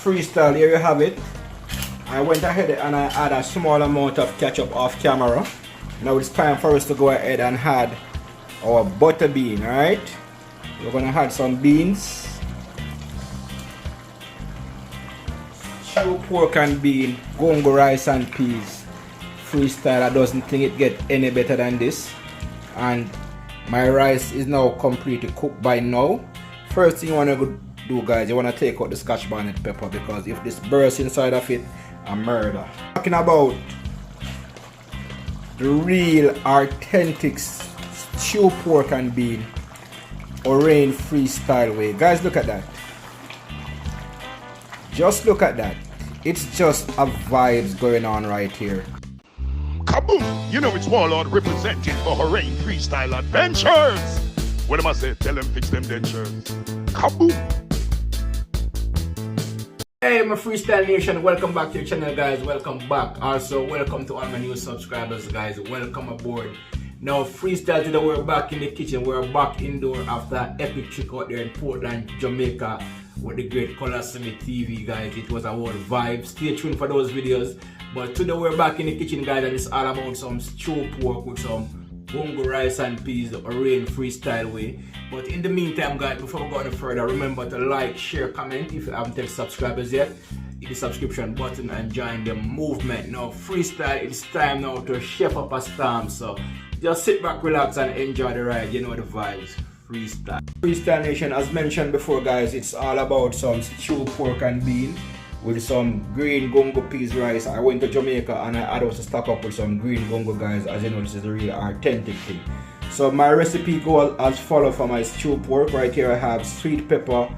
freestyle, here you have it. I went ahead and I add a small amount of ketchup off camera. Now it's time for us to go ahead and add our butter bean, alright? We're gonna add some beans. Stew pork and bean, gungo rice and peas. Freestyle, I doesn't think it get any better than this. And my rice is now completely cooked by now. First thing you wanna do, guys, you wanna take out the scotch bonnet pepper, because if this bursts inside of it, a murder. Talking about the real authentic stew pork and bean Orion freestyle way. Guys, look at that. Just look at that. It's just a vibes going on right here. Kaboom! You know it's Warlord representing for Orion Freestyle Adventures. What am I say? Tell them fix them dentures. Kaboom! Hey my Freestyle Nation, welcome back to your channel, guys. Welcome back. Also welcome to all my new subscribers, guys. Welcome aboard. Now freestyle today, we're back in the kitchen. We're back indoor after an epic trip out there in Portland, Jamaica with the great Colossimi TV, guys. It was a whole vibe. Stay tuned for those videos. But today we're back in the kitchen, guys, and it's all about some stew pork with some gungo rice and peas the Orion freestyle way. But in the meantime, guys, before we go any further, remember to like, share, comment. If you haven't touched subscribers yet, hit the subscription button and join the movement. Now freestyle, it's time now to chef up a storm. So just sit back, relax, and enjoy the ride. You know the vibes. Freestyle. Freestyle Nation, as mentioned before, guys, it's all about some stew pork and bean with some green gungo peas rice. I went to Jamaica and I had also stock up with some green gungo, guys. As you know, this is a real authentic thing. So my recipe goes as follows for my stew pork. Right here I have sweet pepper,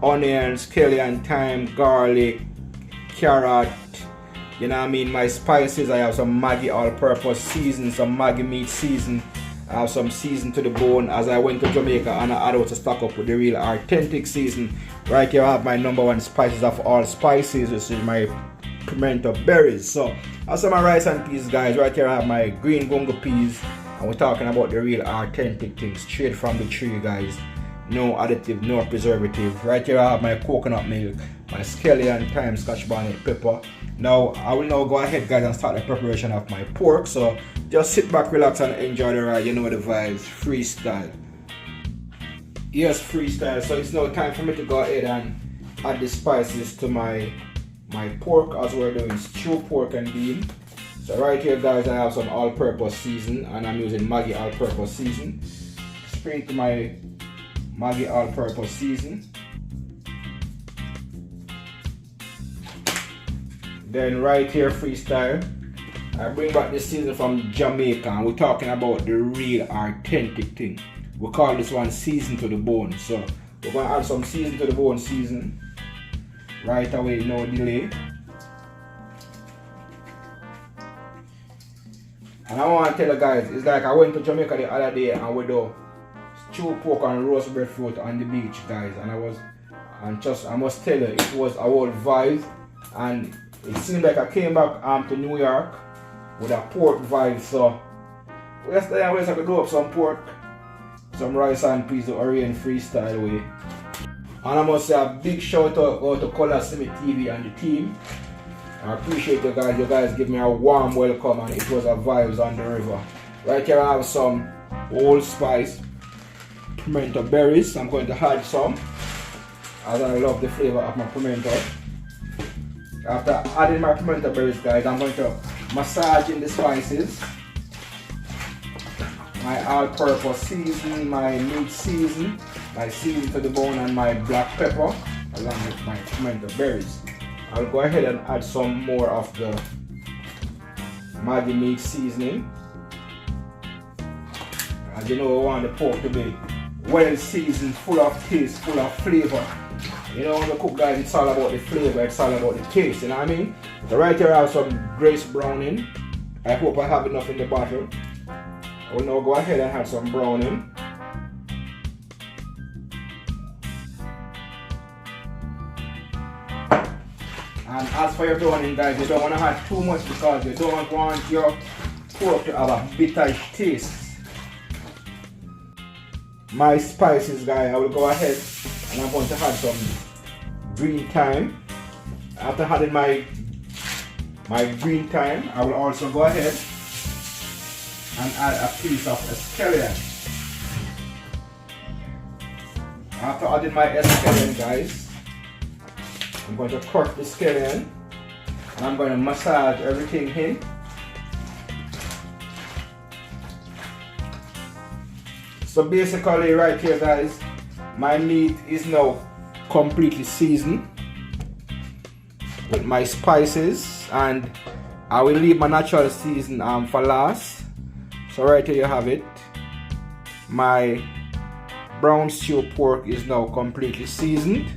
onions, scallion, thyme, garlic, carrot. You know what I mean? My spices, I have some Maggi all-purpose season, some Maggi meat season. I have some season to the bone as I went to Jamaica and I had also stock up with the real authentic season. Right here I have my #1 spices of all spices, which is my pimento berries. So as my rice and peas, guys, right here I have my green gungo peas, and we're talking about the real authentic things straight from the tree, guys. No additive, no preservative. Right here I have my coconut milk, my scallion, thyme, scotch bonnet pepper. Now I will now go ahead, guys, and start the preparation of my pork. So just sit back, relax, and enjoy the ride. You know the vibes. Freestyle. Yes, freestyle. So it's now time for me to go ahead and add the spices to my pork, as we're doing stew pork and bean. So right here, guys, I have some all-purpose season, and I'm using Maggi all-purpose season. Sprinkle my Maggi all-purpose season. Then right here, freestyle, I bring back this season from Jamaica, and we're talking about the real authentic thing. We call this one season to the bone. So we're gonna add some season to the bone season right away, no delay. And I want to tell you guys, it's like I went to Jamaica the other day and we do stew pork and roast breadfruit on the beach, guys. And I must tell you, it was a whole vibe. And it seemed like I came back to New York with a pork vibe. So yesterday I went to do up some pork, some rice and peas the Orion freestyle way. And I must say a big shout out to Colossimi TV and the team. I appreciate you guys. You guys give me a warm welcome, and it was a vibes on the river. Right here I have some allspice pimento berries. I'm going to add some, as I love the flavor of my pimento. After adding my pimento berries, guys, I'm going to massage in the spices. My all-purpose season, my meat season, my season to the bone, and my black pepper, along with my pimento berries. I'll go ahead and add some more of the Maggi meat seasoning. As you know, we want the pork to be well seasoned, full of taste, full of flavor. You know, when you cook, guys, it's all about the flavor, it's all about the taste, you know what I mean? So right here I have some Grace browning. I hope I have enough in the bottle. I will now go ahead and add some browning. And as for your browning, guys, you don't want to add too much because you don't want your pork to have a bitter taste. My spices, guys, I will go ahead and I'm going to add some green thyme. After adding my green thyme, I will also go ahead and add a piece of scallion. After adding my scallion, guys, I'm going to crush the scallion and I'm going to massage everything in. So basically right here, guys, my meat is now completely seasoned with my spices, and I will leave my natural season for last. So right here you have it. My brown stew pork is now completely seasoned,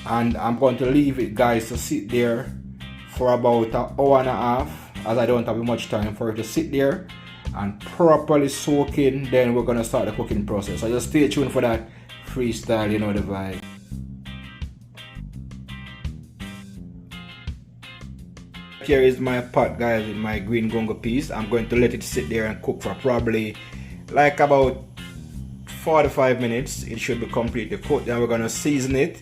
and I'm going to leave it, guys, to sit there for about an hour and a half, as I don't have much time for it to sit there and properly soak in. Then we're gonna start the cooking process. So just stay tuned for that freestyle, you know the vibe. Here is my pot, guys, with my green gungo piece. I'm going to let it sit there and cook for probably like about 45 minutes. It should be completely cooked. Then we're gonna season it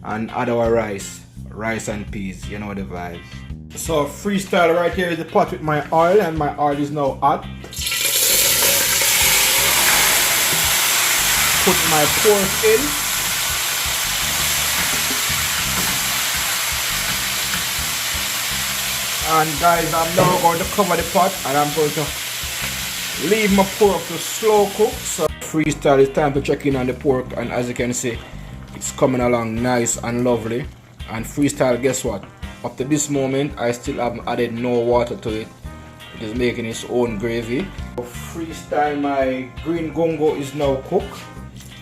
and add our rice and peas, you know the vibes. So freestyle, right here is the pot with my oil, and my oil is now hot. Put my pork in. And guys, I'm now going to cover the pot and I'm going to leave my pork to slow cook. So freestyle, it's time to check in on the pork, and as you can see, it's coming along nice and lovely. And freestyle, guess what? Up to this moment, I still haven't added no water to it. It is making its own gravy. So freestyle, my green gungo is now cooked.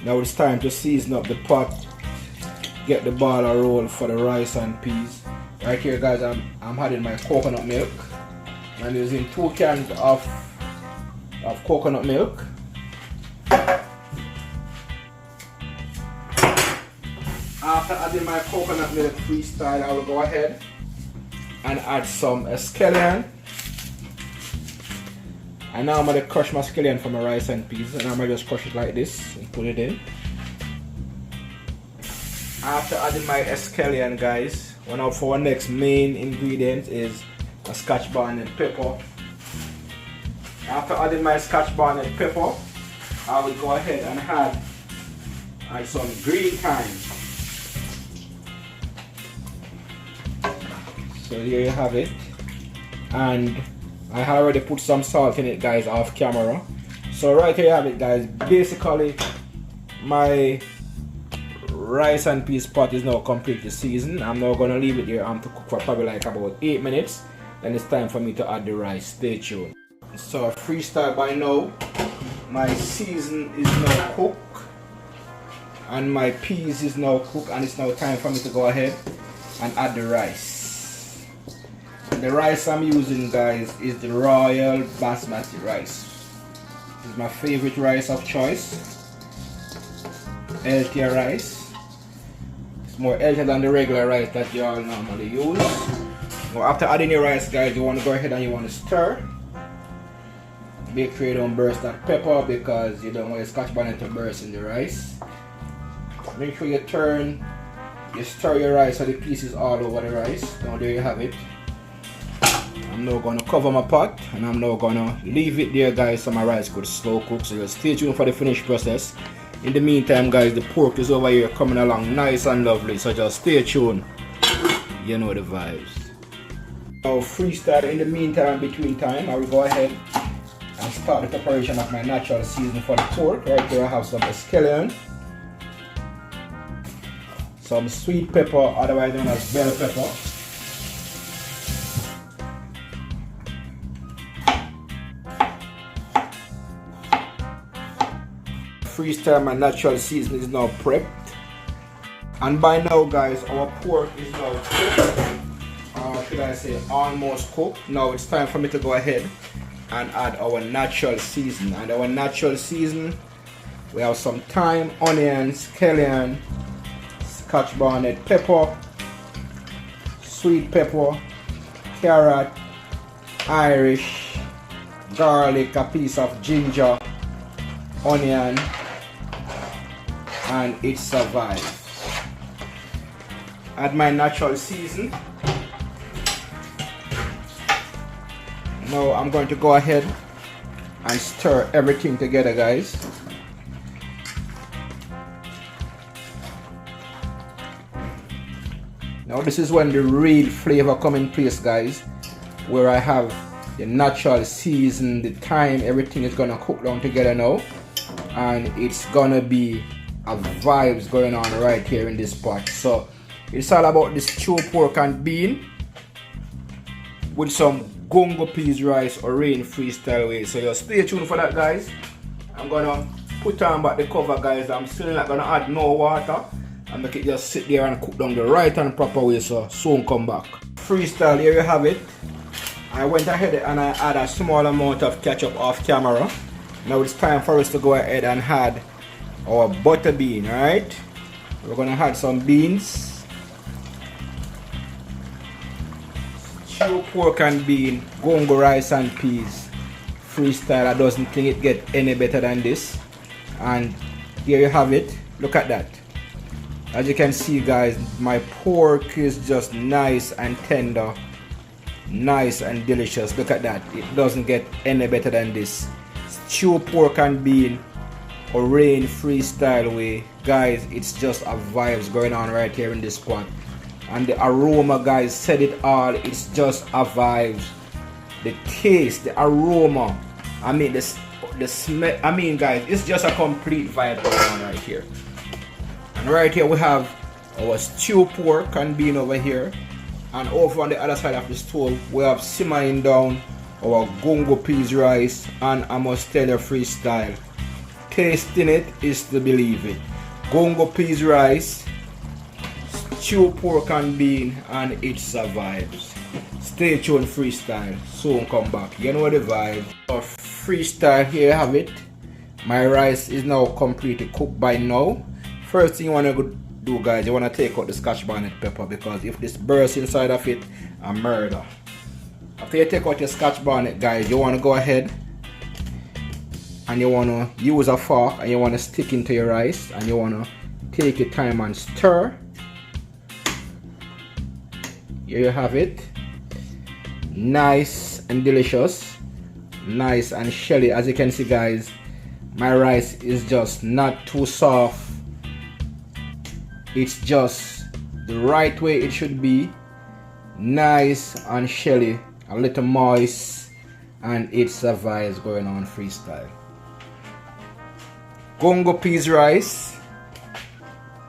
Now it's time to season up the pot, get the ball a roll for the rice and peas. Right here, guys, I'm adding my coconut milk. I'm using 2 cans of coconut milk. After adding my coconut milk, freestyle, I will go ahead and add some scallion. And now I'm going to crush my scallion for my rice and peas, and I'm going to just crush it like this and put it in. After adding my scallion, guys, one for our next main ingredient is a scotch bonnet pepper. After adding my scotch bonnet pepper, I will go ahead and add some green thyme. So here you have it, and I have already put some salt in it, guys, off camera. So right here you have it, guys. Basically, my rice and peas pot is now completely seasoned. I'm now gonna leave it here to cook for probably like about 8 minutes. Then it's time for me to add the rice. Stay tuned. So freestyle, by now my season is now cooked and my peas is now cooked, and it's now time for me to go ahead and add the rice. And the rice I'm using, guys, is the Royal Basmati rice. This is my favorite rice of choice. Healthier rice. It's more healthier than the regular rice that you all normally use. Now after adding your rice, guys, you want to go ahead and you want to stir. Make sure you don't burst that pepper, because you don't want your scotch bonnet to burst in the rice. Make sure you stir your rice so the pieces all over the rice. Now there you have it. I'm now going to cover my pot, and I'm now going to leave it there, guys, so my rice could slow cook. So just stay tuned for the finished process. In the meantime, guys, the pork is over here coming along nice and lovely, so just stay tuned. You know the vibes. Now freestyle, in the meantime, between time, I will go ahead and start the preparation of my natural seasoning for the pork. Right here I have some scallion, some sweet pepper, otherwise known as bell pepper, freestyle, my natural seasoning is now prepped. And by now, guys, our pork is now cooked, or should I say almost cooked. Now it's time for me to go ahead and add our natural season. And our natural season, we have some thyme, onions, scallion, scotch bonnet pepper, sweet pepper, carrot, Irish, garlic, a piece of ginger, onion, and it survives. Add my natural season. Now I'm going to go ahead and stir everything together, guys. Now this is when the real flavor come in place, guys, where I have the natural season, the thyme, everything is gonna cook down together now, and it's gonna be a vibes going on right here in this pot. So it's all about this stewed pork and bean with some gungo peas rice or rain freestyle way. So just stay tuned for that, guys. I'm gonna put on back the cover, guys. I'm still not gonna add no water and make it just sit there and cook down the right and proper way, so soon come back. Freestyle, here you have it. I went ahead and I add a small amount of ketchup off camera. Now it's time for us to go ahead and add our butter bean, alright? We're gonna add some beans, stewed pork and bean, gungo rice and peas. Freestyle, I doesn't think it get any better than this. And here you have it. Look at that. As you can see, guys, my pork is just nice and tender, nice and delicious. Look at that. It doesn't get any better than this. Stewed pork and bean or rain freestyle way, guys. It's just a vibes going on right here in this pot, and the aroma, guys, said it all. It's just a vibes. The taste, the aroma, I mean the smell, I mean, guys, it's just a complete vibe going on right here. And right here we have our stewed pork and bean over here, and over on the other side of the stove we have simmering down our gungo peas rice, and I must tell you, freestyle, tasting it is to believe it. Gungo peas rice, stewed pork and bean, and it's a vibes. Stay tuned, freestyle, soon come back. You know the vibe. Our freestyle, here you have it. My rice is now completely cooked by now. First thing you want to do, guys, you want to take out the scotch bonnet pepper, because if this bursts inside of it, a murder. After you take out your scotch bonnet, guys, you want to go ahead and you want to use a fork and you want to stick into your rice, and you want to take your time and stir. Here you have it. Nice and delicious, nice and shelly. As you can see, guys, my rice is just not too soft. It's just the right way it should be. Nice and shelly, a little moist, and it's a vibes going on, freestyle. Gungo peas rice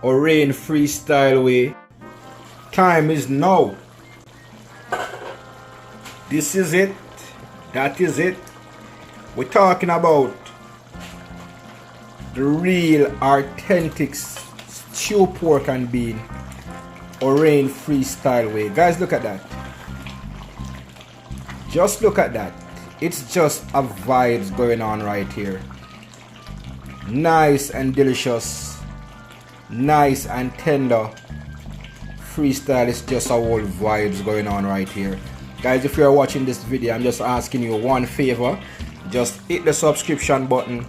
or rain freestyle way. Time is now. This is it. That is it. We're talking about the real authentic stewed pork and bean or rain freestyle way. Guys, look at that. Just look at that. It's just a vibes going on right here. Nice and delicious, nice and tender. Freestyle is just a whole vibes going on right here. Guys, if you're watching this video, I'm just asking you one favor. Just hit the subscription button,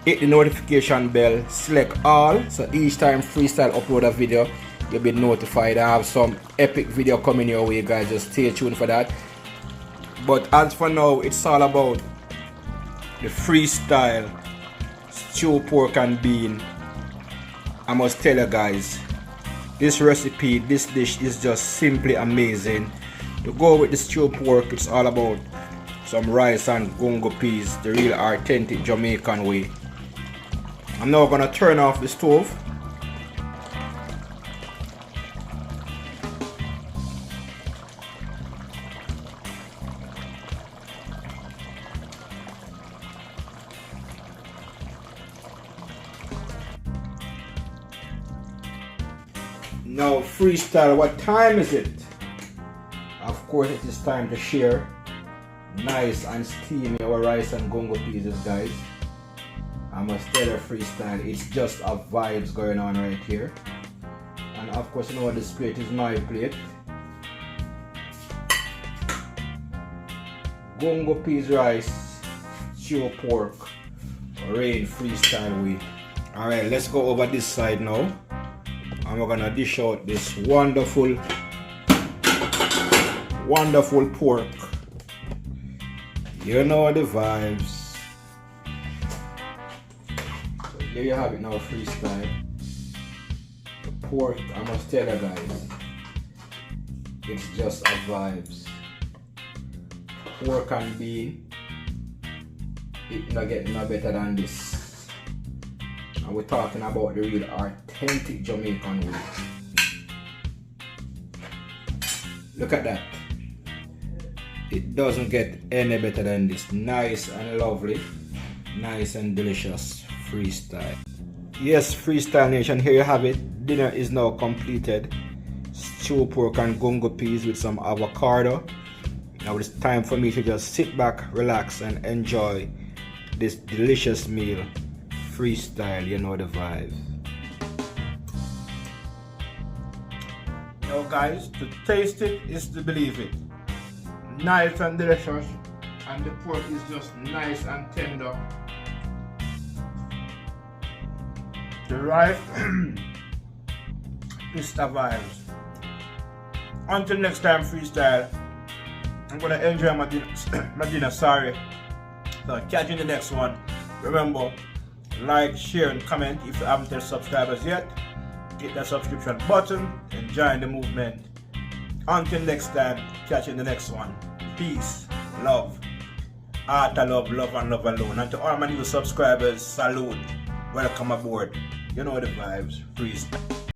hit the notification bell, select all, so each time freestyle upload a video, you'll be notified. I have some epic video coming your way, guys. Just stay tuned for that. But as for now, it's all about the freestyle stewed pork and bean. I must tell you, guys, this recipe, this dish is just simply amazing. To go with the stewed pork, it's all about some rice and gungo peas, the real authentic Jamaican way. I'm now gonna turn off the stove. Now, freestyle, what time is it? Of course, it is time to share nice and steamy our rice and gungo peas, guys. I must tell you, freestyle, it's just a vibes going on right here. And of course, you know what, this plate is my plate. Gungo peas rice, stewed pork, rain freestyle way. Alright, let's go over this side now. And we're gonna dish out this wonderful pork You know the vibes. So there you have it now, freestyle. The pork, I must tell you guys, it's just a vibes. Pork and bean, it not get no better than this. And we're talking about the real authentic Jamaican way. Look at that. It doesn't get any better than this. Nice and lovely, nice and delicious freestyle. Yes, Freestyle Nation, here you have it. Dinner is now completed. Stew pork and gungo peas with some avocado. Now it's time for me to just sit back, relax, and enjoy this delicious meal. Freestyle, you know the vibes. Now guys, to taste it is to believe it. Nice and delicious, and the pork is just nice and tender. The rice is the vibes. Until next time, freestyle, I'm gonna enjoy my dinner, sorry. So catch you in the next one. Remember, like, share, and comment if you haven't yet subscribers yet. Hit that subscription button and join the movement. Until next time, catch you in the next one. Peace, love, art of love, love and love alone. And to all my new subscribers, salute, welcome aboard. You know the vibes, freestyle.